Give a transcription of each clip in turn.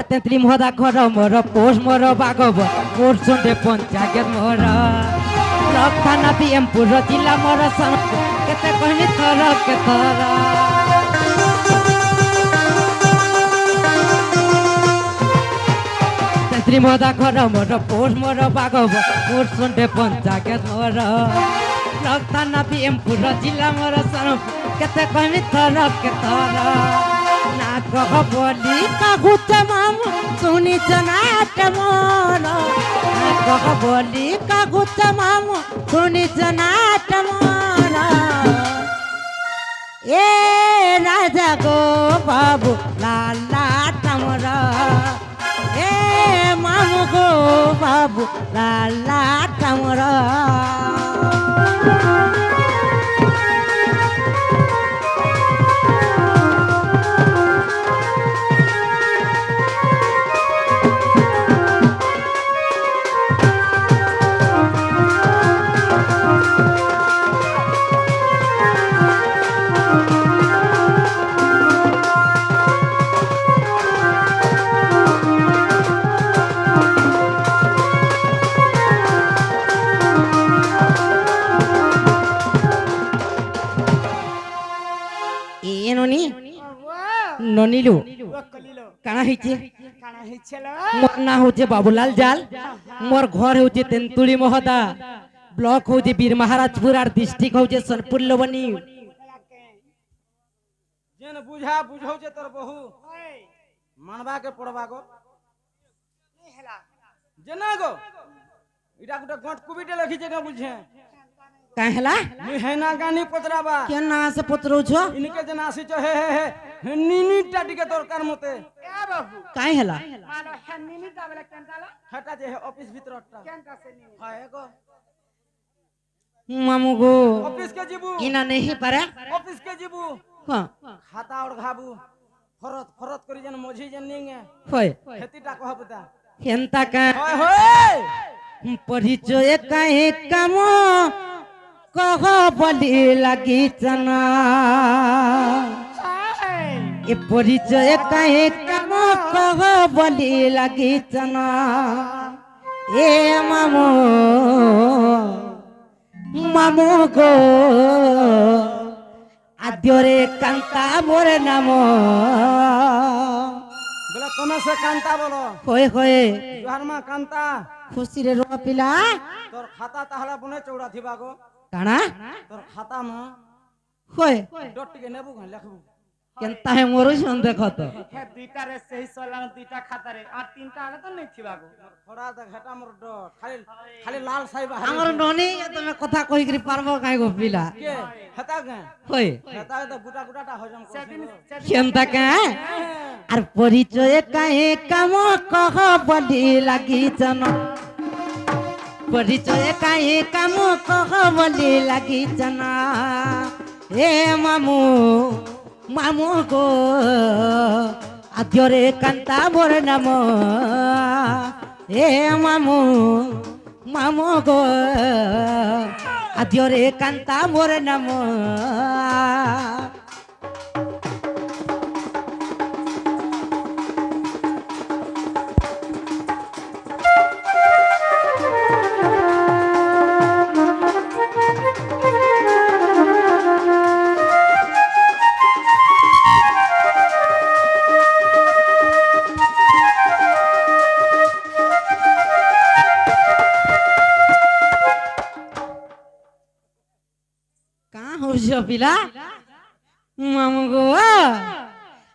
তেঁতলি মহদা ঘর মোর পোষ মোর বাগব মোর সন্ধে পঞ্চায়েত মোর ব্লক থানা বিএমপুর জিলা মোর কেতে কহিনি থর কেথর তেঁতলি মহদা ঘর মোর পোষ মোর বাগব মোর সন্ধে পঞ্চায়েত মোর ব্লক থানা বিএমপুর জিলা মোর কেতে কহিনি থর কেথর না কহ বলি কাগুচ মাম শুনিছ নাট মোর না কহ বলি কাগুচ মাম শুনিছ নাট মোর এ রাজা গো বাবু লালা টমর এ মামু গো বাবু লালা টমর ননিলু কানা হইছে মোর না হচ্ছে বাবুলাল জাল মোর ঘর হচ্ছে তেন্তুলি মহদা ব্লক হচ্ছে বীর মহারাজপুর আর ডিস্ট্রিক্ট হচ্ছে সোনপুর লবণী जेन बुझा बुझौ जे तोर बहु मानवा के पड़वा गो जेना गो इटा गुटे गंट कुबिटे लखी जे बुझे काहेला मुहेना गानी पतराबा के ना से पुत्रौ छो इनके जना आसी छ हे निनी टाटी के दरकार मते ए बाबू काहेला मानो हे निनी दाबेला केनताला हटा जे हे ऑफिस भीतरटा केनता से निनी हाय गो मामू गो ऑफिस के जीबू इना नहीं पारे ऑफिस के जीबू हां खाता और घाबू फरत फरत करी जन मोझी जन निंगे होय खेतीटा कहबता केनता का होय होय परिचय काहे काम कह बलि लगी चना ए परिचय काहे काम कह बलि लगी चना ए मामू मामू गो आद्यरे कांता मोर नाम बोला कोना से कांता बोलो होय होय जुहार मा कांता खुशी रे रो पिला तोर खाता ताहला बने चौड़ा थिबा गो काना तोर खाता मा होय डट के नेबू घन लिखबू केनता है मोर सुन देखो तो हे दुईटा रे सही सोला दुईटा खाता रे आ तीनटा आले तो नहीं थिबा गो थोड़ा द घटा मोर ड खाली खाली लाल साई बाहर हमर ननी तमे कथा कहि करी पारबो काई गो पिला के हता गे होय हता द गुटा गुटाटा हजम कर केनता का আর পরিচয় কাহে কাম কহ বলি লাগি জন পরিচয় কাহে কাম কহ বলি লাগি জন এ মামু মামু গো আদ্যরে কান্তা মোর নাম এ মামু মামু গো আদ্যরে কান্তা মোর নাম পিলা মামু গো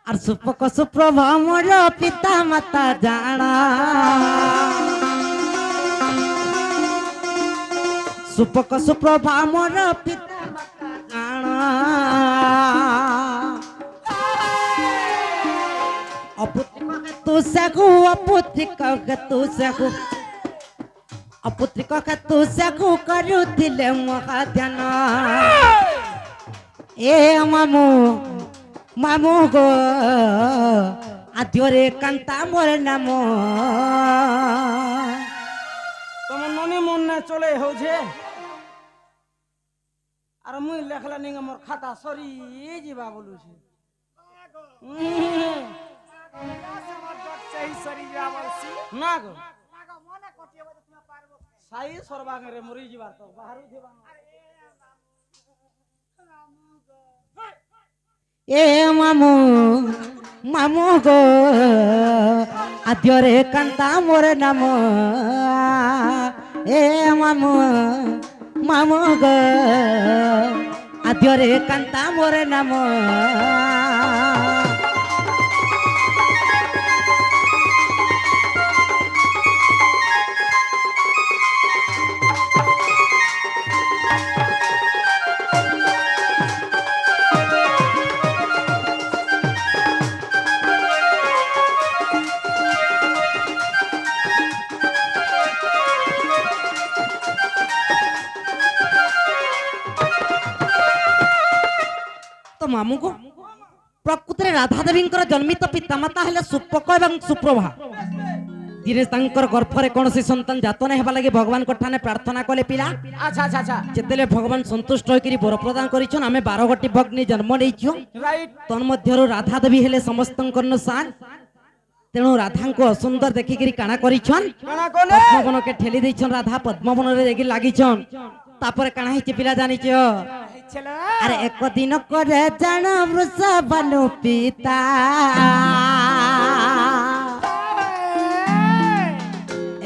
আর সুপক সুপ্রভা মোর পিতা মাতা জানা সুপক সুপ্রভা মোর পিতা মাতা জানা অপুত্রিক তু সাগু অপুত্রিক তু সাগু অপুত্রিক তু সাগু করুଥିଲେ মহা ধ্যান এ মামু মামু গো আদ্যরে কান্তা মোর নাম তোমার ননি মন না চলে হউছে আর মুই লেখলা নিঙ্গে মোর খাতা সরি যাবা বলুছে সরি যা বলছি না গো লাগো মনে কটিয়ে বলে তুমি পারবো সাই সর্বাঙ্গরে মরি যাবার তো বাহারু দিবা এ মামু মামু গো আদ্যরে কান্তা মোর নাম এ মামু মামু গো আদ্যরে কান্তা মোর নাম তো মামু গো প্রকৃତରେ রাধা দেবীଙ୍କର জন্ମିତ ପିତାମାତା ହେଲେ ସୁପକ ଏବଂ ସୁପ୍ରଭା ଦିନେ ତାଙ୍କର ଗର୍ଭରେ କୌଣସି ସନ୍ତାନ ଜାତ ନ ହେବା ଲାଗି ଭଗବାନଙ୍କ ଠାନେ ପ୍ରାର୍ଥନା କଲେ ପିଲା আচ্ছা আচ্ছা আচ্ছা ଯେତେବେଳେ ଭଗବାନ ସନ୍ତୁଷ୍ଟ ହୋଇକରି ବର ପ୍ରଦାନ କରିଛନ୍ ଆମେ 12 ଗୋଟି ଭଗ୍ନୀ ଜନ୍ମ ନେଇଛୁ রাইট ତନ୍ମଧ୍ୟରୁ ରାଧା ଦେବୀ ହେଲେ ସମସ୍ତଙ୍କର ସାନ ତେଣୁ ରାଧାଙ୍କୁ ଅସୁନ୍ଦର ଦେଖିକିରି କାଣା କରିଛନ୍ কানা কোলে ପଦ୍ମବନକେ ଠେଲି ଦେଇଛନ୍ ରାଧା ପଦ୍ମବନରେ ଯାଇକି ଲାଗିଛନ୍ ତାପରେ କାଣା ହେଇଛି ପିଲା ଜାଣିଛ ছিল আরে একদিন করে জান বৃষভানু পিতা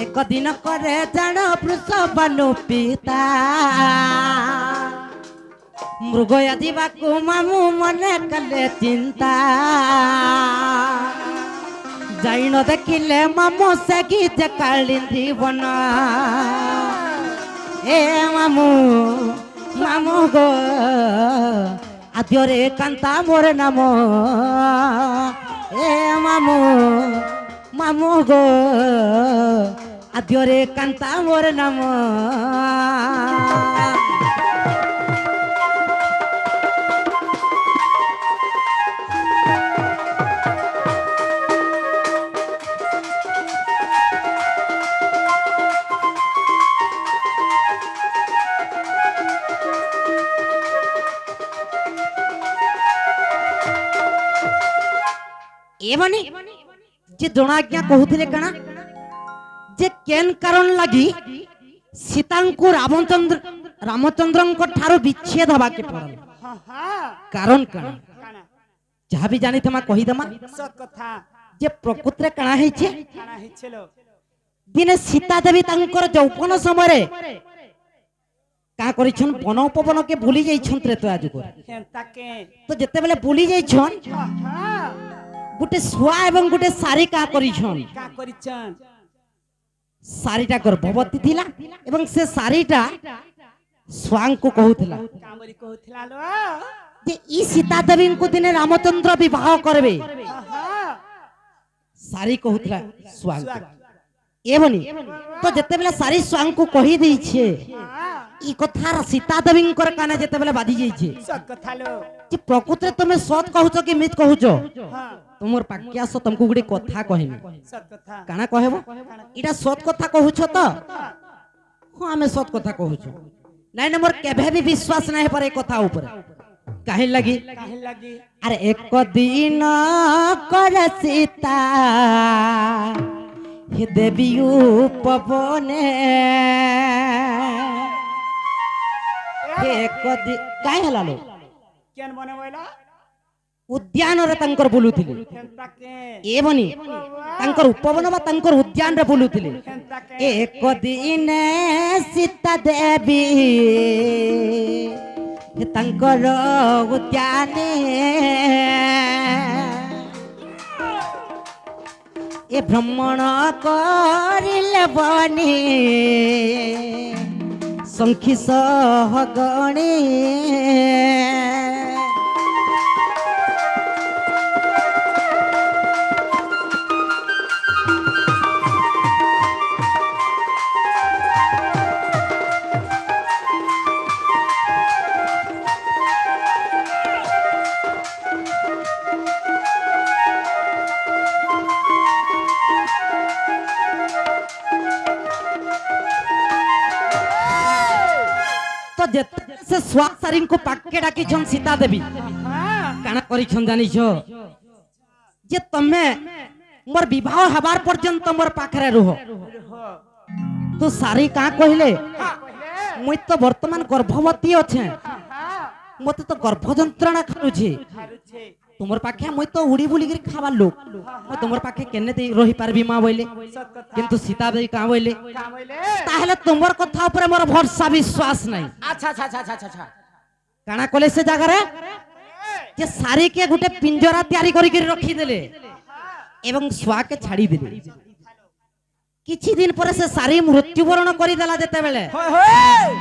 একদিন করে জান বৃষভানু পিতা মৃগ যাবাকু মামু মনে কলে চিন্তা যাই ন দেখিলে মামু সে গীতে কালিন্দী বন এ মামু মামু গো আদ্যরে কান্তা মোর নাম এ মামু মামু গো আদ্যরে কান্তা মোর নাম এমানে যে দ্রোণাজ্ঞা কহুଥିଲେ কানা যে কেন কারণ লাগি সীতাঙ্কু রামচন্দ্রଙ୍କ ଠାରୁ ବିଚ୍ଛେଦ ହବାକେ ପଡଲ হ্যাঁ হ্যাঁ কারণ কাଣା কানা যাহা বি জানিতমা কহিদমা সত কথা যে প্রকৃତରେ কাଣା ହେଇছে কানা হিছিল দিনে সীতা দেবী তাঙ্কর যৌবন সমୟରେ কা করিছন বন উপবনকে ভুলি যাইছন ত্রেতয়া যুগরে হেন তাকে তো যেতেবেলে ভুলি যাইছন হ্যাঁ হ্যাঁ গুটে শুয়া এবং গুটে সারি কা করিছন কা করিছন সারিটা গর্ভবতী থিলা এবং সে সারিটা স্বাংকু কহুଥିଲା কামরি কহুଥିଲା লো যে ই সীতা দেবীଙ୍କୁ দিনে রামচন্দ্র বিবাহ করবে হ্যাঁ সারি কহুଥିଲା স্বাংকু এবনি তো যেতেবেলে সারি স্বাংকু কহি ଦେଇছে হ্যাঁ ই কথার সীতা দেবীଙ୍କର কানে যেতেবেলে বাজি যাইছে সত কথা লো যে প্রকৃତରେ তুমি সৎ কহুছ কি মিথ কহুছ হ্যাঁ তোমার পাকে আস তোমাকে গোটে কথা কহিমি সত কথা কানা কহেব এটা সৎ কথা কহুছ তো হ্যাঁ আমি সৎ কথা কহুছ নাই না মোর কেবে भी বিশ্বাস নাই পারে কথা উপরে কাহিল লাগি কাহে লাগি আরে এক দিন করে সীতা হে দেবী উপবনে এক দিন কাই হেলালো কেন মনে হইলা উদ্যানরে তাঙ্কর বুলুথিলে হেন তাকে এবনি তাঙ্কর উপবন বা তাঙ্কর উদ্যানরে বুলুথিলে হেন তাকে এক দিনে সীতা দেবী তাঙ্কর উদ্যানে এ ভ্রমণ করিলে বনি সংখি সহগণী तो जेते से स्वासारीन को पाके डाकी छन सीता देवी হ্যাঁ काना करी छन जानी छो जे तमे मोर विवाह हबार पर्यंत मोर पाखरे रुह हो तो सारी का कहले पहले मुई तो वर्तमान गर्भवती अच्छे हां मते तो गर्भ जंत्रणा खालुछे खारुछे तुमर पाखे मुई तो उड़ी बुली कर खाबार लोक मैं तुमर पाखे केने दे रही पारबी मां बोले सत कथा किंतु सीता देवी का बोले का बोले ताहले तुमर कथा ऊपर मोर भरोसा विश्वास नहीं अच्छा अच्छा अच्छा अच्छा अच्छा काना कले से जगह रे जे सारी के गुटे पिंजरा तैयारी करी के रखी देले एवं छुआ के छाड़ी देले किछि दिन पर से सारी मृत्युवरण करी देला जेते बेले होय होय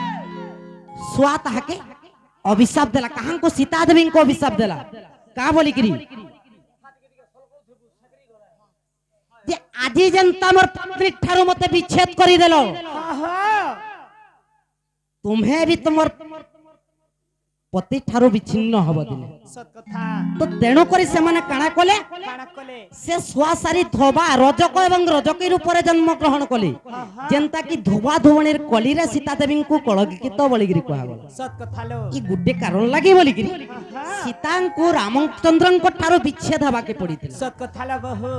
छुआ ताहाके अभिशाप देला कहां को सीता देवी को अभिशाप देला का बोली करी जे आजी जनता मोर पत्नी ठारो मते विच्छेद करी देलो तुम्हें भी तुमर पति ठारो विच्छिन्न हब दिले सत कथा तो तेणु करी से माने काना कले काना कले से छुआ सारी धोबा रजक एवं रजकी रूप रे जन्म ग्रहण कली जेंता की धोबा धोवणीर कली रे सीता देवी को कलंकित बोलिगिरी कहबो सत कथा लो ई गुड्डे कारण लागि बोलिगिरी सीता को रामचंद्रन को ठारो विच्छेद हवा के पड़ीथिला सत कथा लो बहु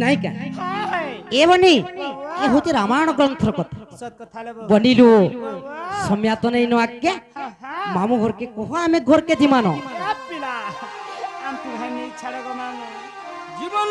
नाही का हाय एवनी ए होती रामायण ग्रंथर कथा सत कथा लो बहु बनिलु सम्या तो नहीं नो आके मामू घर के कहो आमे घर के जिमानो पिला आम तू भाई नहीं छाड़े गो मामू জীবন